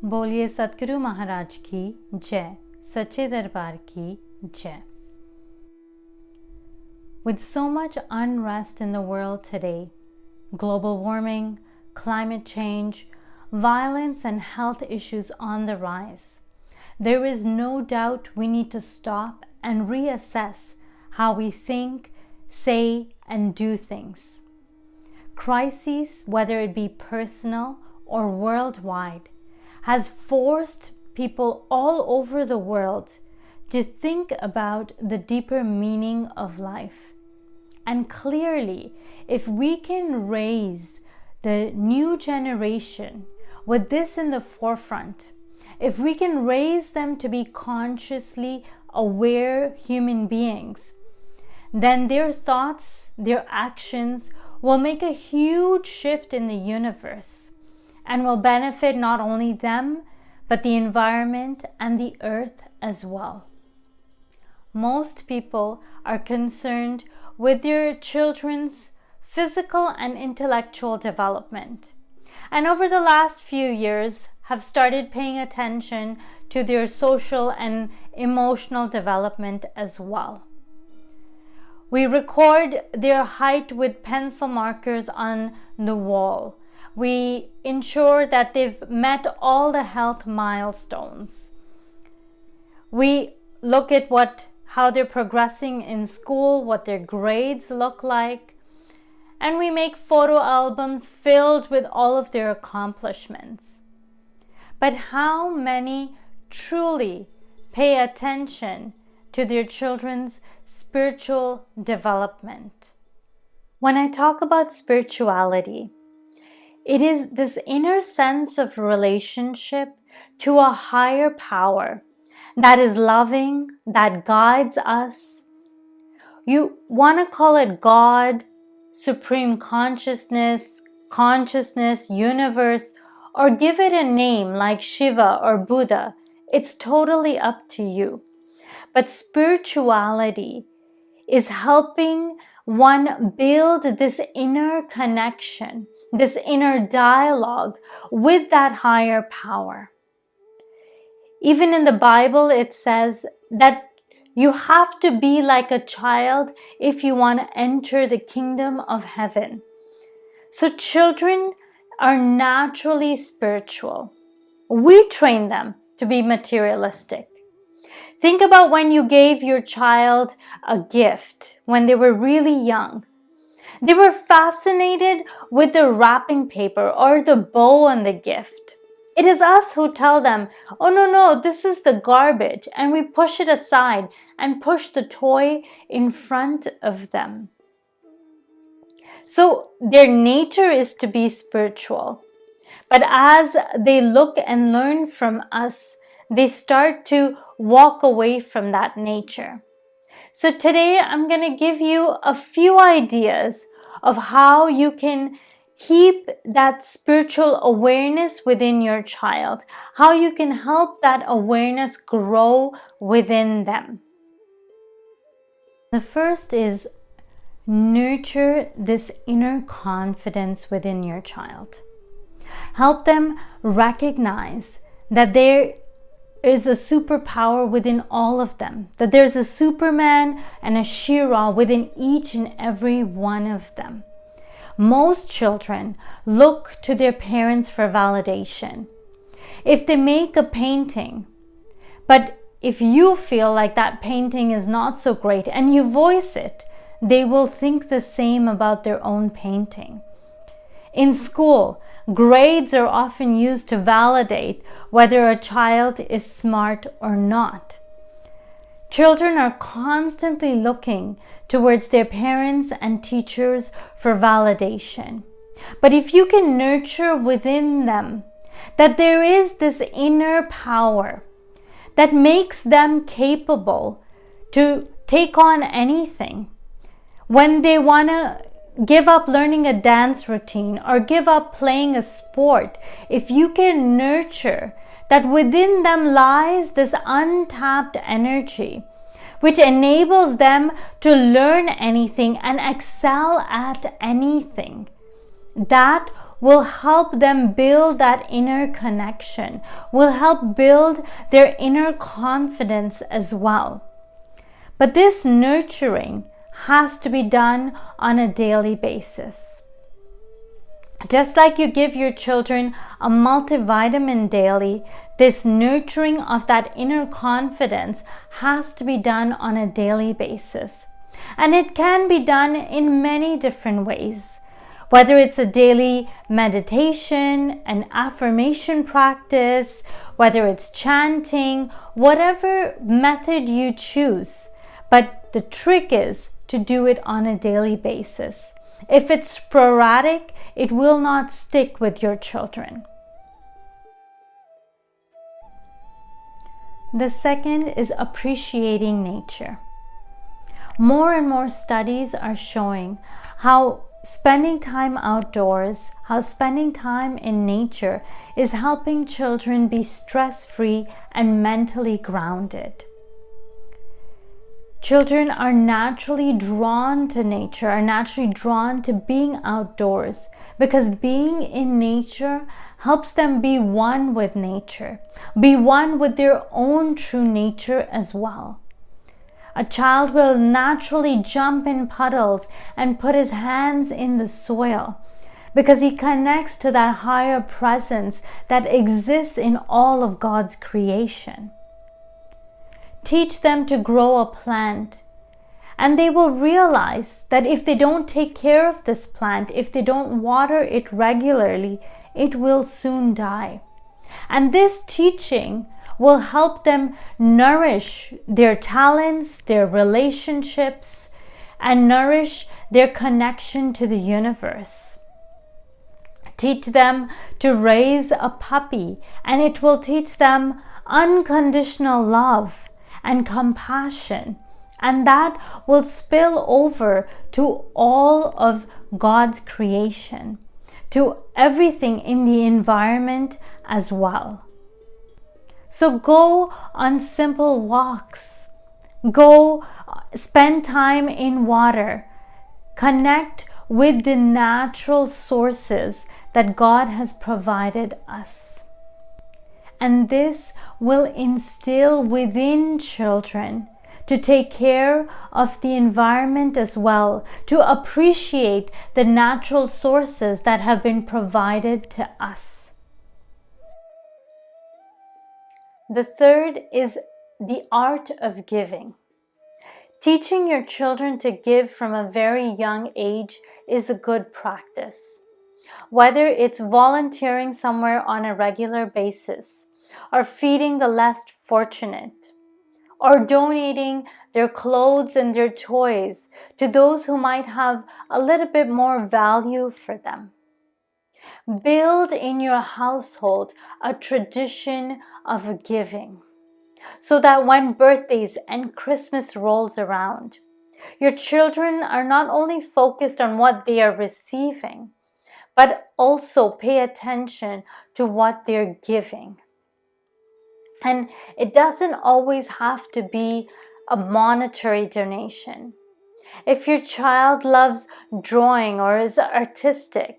बोलिए सतगुरु महाराज की जय, सच्चे दरबार की जय. With so much unrest in the world today, global warming, climate change, violence and health issues on the rise, there is no doubt we need to stop and reassess how we think, say, and do things. Crises, whether it be personal or worldwide, has forced people all over the world to think about the deeper meaning of life. And clearly, if we can raise the new generation with this in the forefront, if we can raise them to be consciously aware human beings, then their thoughts, their actions will make a huge shift in the universe and will benefit not only them, but the environment and the earth as well. Most people are concerned with their children's physical and intellectual development, and over the last few years have started paying attention to their social and emotional development as well. We record their height with pencil markers on the wall. We ensure that they've met all the health milestones. We look at how they're progressing in school, what their grades look like, and we make photo albums filled with all of their accomplishments. But how many truly pay attention to their children's spiritual development? When I talk about spirituality, it is this inner sense of relationship to a higher power that is loving, that guides us. You want to call it God, Supreme Consciousness, Universe, or give it a name like Shiva or Buddha. It's totally up to you. But spirituality is helping one build this inner connection, this inner dialogue with that higher power. Even in the Bible, it says that you have to be like a child if you want to enter the kingdom of heaven. So children are naturally spiritual. We train them to be materialistic. Think about when you gave your child a gift when they were really young. They were fascinated with the wrapping paper or the bow on the gift. It is us who tell them, oh no, this is the garbage, and we push it aside and push the toy in front of them. So their nature is to be spiritual. But as they look and learn from us, they start to walk away from that nature. So today I'm going to give you a few ideas of how you can keep that spiritual awareness within your child, how you can help that awareness grow within them. The first is nurture this inner confidence within your child. Help them recognize that there is a superpower within all of them, that there's a Superman and a Shira within each and every one of them. Most children look to their parents for validation. If they make a painting, but if you feel like that painting is not so great and you voice it, they will think the same about their own painting. In school, grades are often used to validate whether a child is smart or not. Children are constantly looking towards their parents and teachers for validation. But if you can nurture within them that there is this inner power that makes them capable to take on anything, when they want to give up learning a dance routine or give up playing a sport, if you can nurture that within them lies this untapped energy, which enables them to learn anything and excel at anything, That will help them build that inner connection, will help build their inner confidence as well. But this nurturing has to be done on a daily basis. Just like you give your children a multivitamin daily, this nurturing of that inner confidence has to be done on a daily basis. And it can be done in many different ways. Whether it's a daily meditation, an affirmation practice, whether it's chanting, whatever method you choose. But the trick is to do it on a daily basis. If it's sporadic, it will not stick with your children. The second is appreciating nature. More and more studies are showing how spending time outdoors, how spending time in nature is helping children be stress-free and mentally grounded. Children are naturally drawn to nature, are naturally drawn to being outdoors, because being in nature helps them be one with nature, be one with their own true nature as well. A child will naturally jump in puddles and put his hands in the soil because he connects to that higher presence that exists in all of God's creation. Teach them to grow a plant, and they will realize that if they don't take care of this plant, if they don't water it regularly, it will soon die. And this teaching will help them nourish their talents, their relationships, and nourish their connection to the universe. Teach them to raise a puppy, and it will teach them unconditional love and compassion, and that will spill over to all of God's creation, to everything in the environment as well. So go on simple walks, go spend time in water, connect with the natural sources that God has provided us. And this will instill within children to take care of the environment as well, to appreciate the natural sources that have been provided to us. The third is the art of giving. Teaching your children to give from a very young age is a good practice. Whether it's volunteering somewhere on a regular basis, or feeding the less fortunate, or donating their clothes and their toys to those who might have a little bit more value for them. Build in your household a tradition of giving, so that when birthdays and Christmas rolls around, your children are not only focused on what they are receiving, but also pay attention to what they're giving. And it doesn't always have to be a monetary donation. If your child loves drawing or is artistic,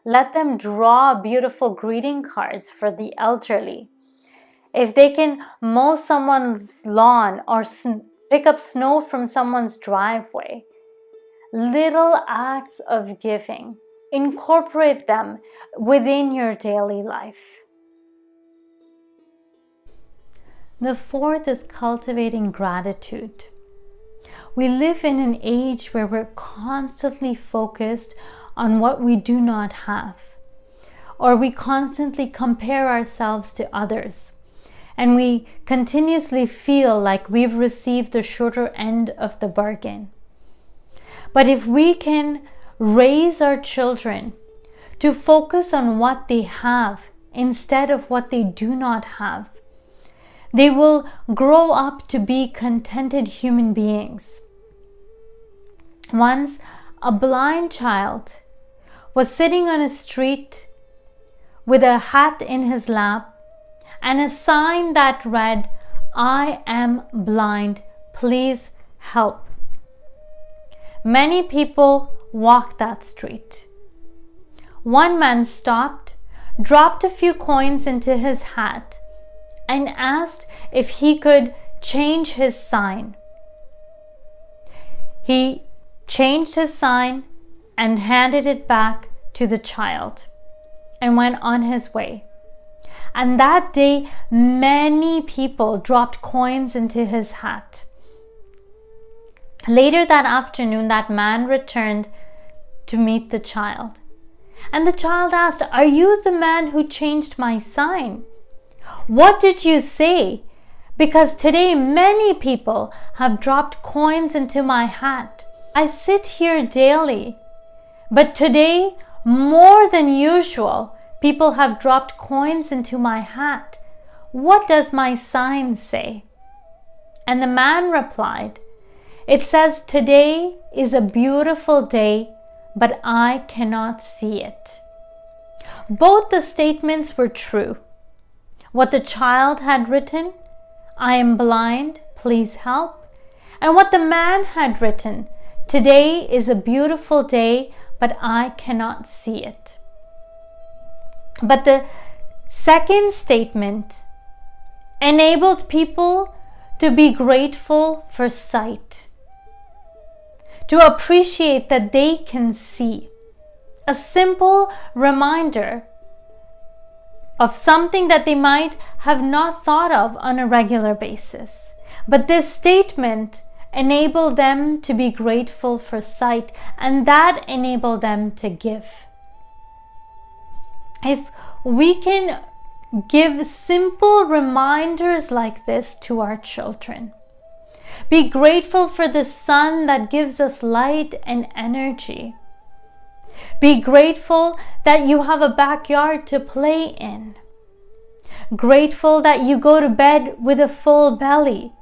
let them draw beautiful greeting cards for the elderly. If they can mow someone's lawn or pick up snow from someone's driveway, little acts of giving, incorporate them within your daily life. The fourth is cultivating gratitude. We live in an age where we're constantly focused on what we do not have, or we constantly compare ourselves to others, and we continuously feel like we've received the shorter end of the bargain. But if we can raise our children to focus on what they have instead of what they do not have, they will grow up to be contented human beings. Once, a blind child was sitting on a street with a hat in his lap and a sign that read, "I am blind, please help." Many people walked that street. one man stopped, dropped a few coins into his hat, and asked if he could change his sign. He changed his sign and handed it back to the child and went on his way. And that day, many people dropped coins into his hat. Later that afternoon, that man returned to meet the child. And the child asked, "Are you the man who changed my sign? What did you say? Because today many people have dropped coins into my hat. I sit here daily, but today, more than usual, people have dropped coins into my hat. What does my sign say?" And the man replied, "It says today is a beautiful day, but I cannot see it." Both the statements were true. What the child had written, "I am blind, please help," and what the man had written, "Today is a beautiful day, but I cannot see it." But the second statement enabled people to be grateful for sight, to appreciate that they can see. A simple reminder of something that they might have not thought of on a regular basis. But this statement enabled them to be grateful for sight, and that enabled them to give. If we can give simple reminders like this to our children, be grateful for the sun that gives us light and energy. Be grateful that you have a backyard to play in. Grateful that you go to bed with a full belly.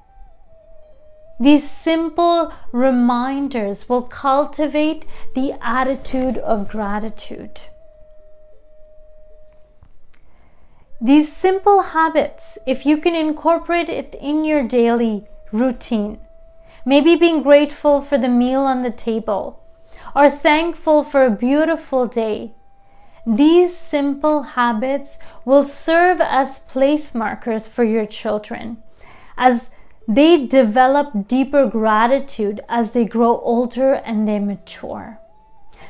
These simple reminders will cultivate the attitude of gratitude. These simple habits, if you can incorporate it in your daily routine, maybe being grateful for the meal on the table, or thankful for a beautiful day, these simple habits will serve as place markers for your children as they develop deeper gratitude as they grow older and they mature.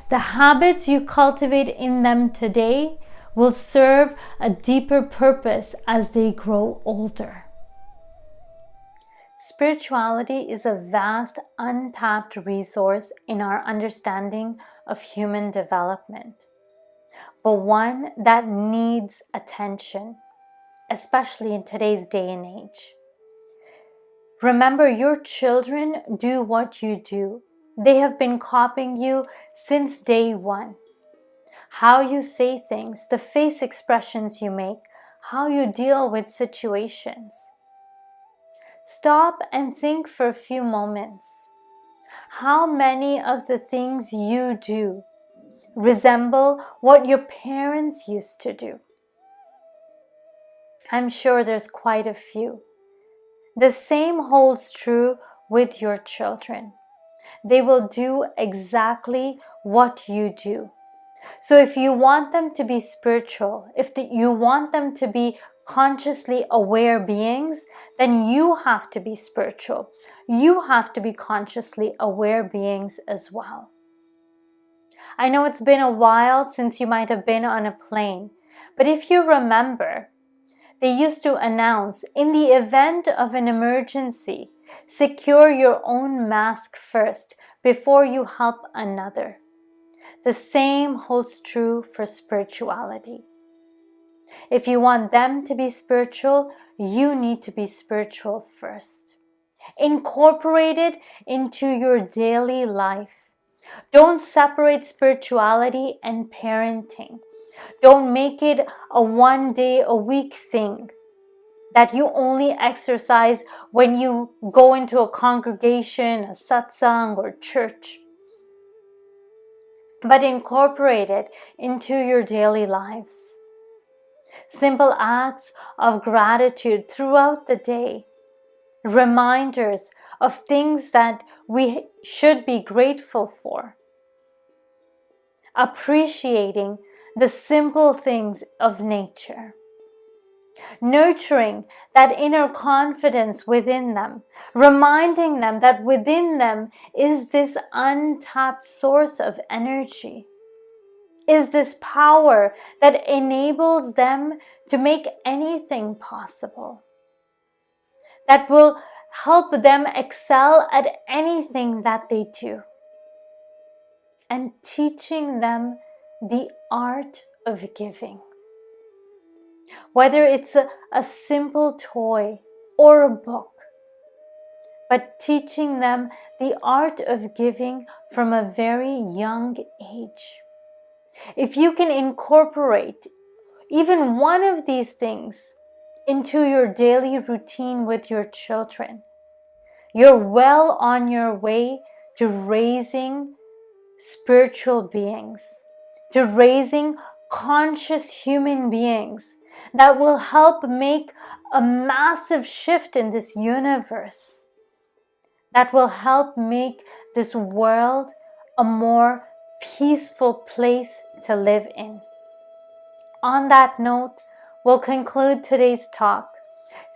The habits you cultivate in them today will serve a deeper purpose as they grow older. Spirituality is a vast, untapped resource in our understanding of human development, but one that needs attention, especially in today's day and age. Remember, your children do what you do. They have been copying you since day one. How you say things, the face expressions you make, how you deal with situations. Stop and think for a few moments. How many of the things you do resemble what your parents used to do? I'm sure there's quite a few. The same holds true with your children. They will do exactly what you do. So if you want them to be spiritual, you want them to be consciously aware beings, then you have to be spiritual. You have to be consciously aware beings as well. I know it's been a while since you might have been on a plane, but if you remember, they used to announce, in the event of an emergency, secure your own mask first before you help another. The same holds true for spirituality. If you want them to be spiritual, you need to be spiritual first. Incorporate it into your daily life. Don't separate spirituality and parenting. Don't make it a one day a week thing that you only exercise when you go into a congregation, a satsang or church. But incorporate it into your daily lives. Simple acts of gratitude throughout the day. Reminders of things that we should be grateful for. Appreciating the simple things of nature, nurturing that inner confidence within them, reminding them that within them is this untapped source of energy, is this power that enables them to make anything possible, that will help them excel at anything that they do, and teaching them the art of giving. Whether it's a simple toy or a book, but teaching them the art of giving from a very young age. If you can incorporate even one of these things into your daily routine with your children, you're well on your way to raising spiritual beings, to raising conscious human beings that will help make a massive shift in this universe, that will help make this world a more peaceful place to live in. On that note, we'll conclude today's talk.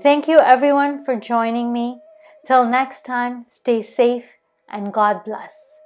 Thank you everyone for joining me. Till next time, stay safe and God bless.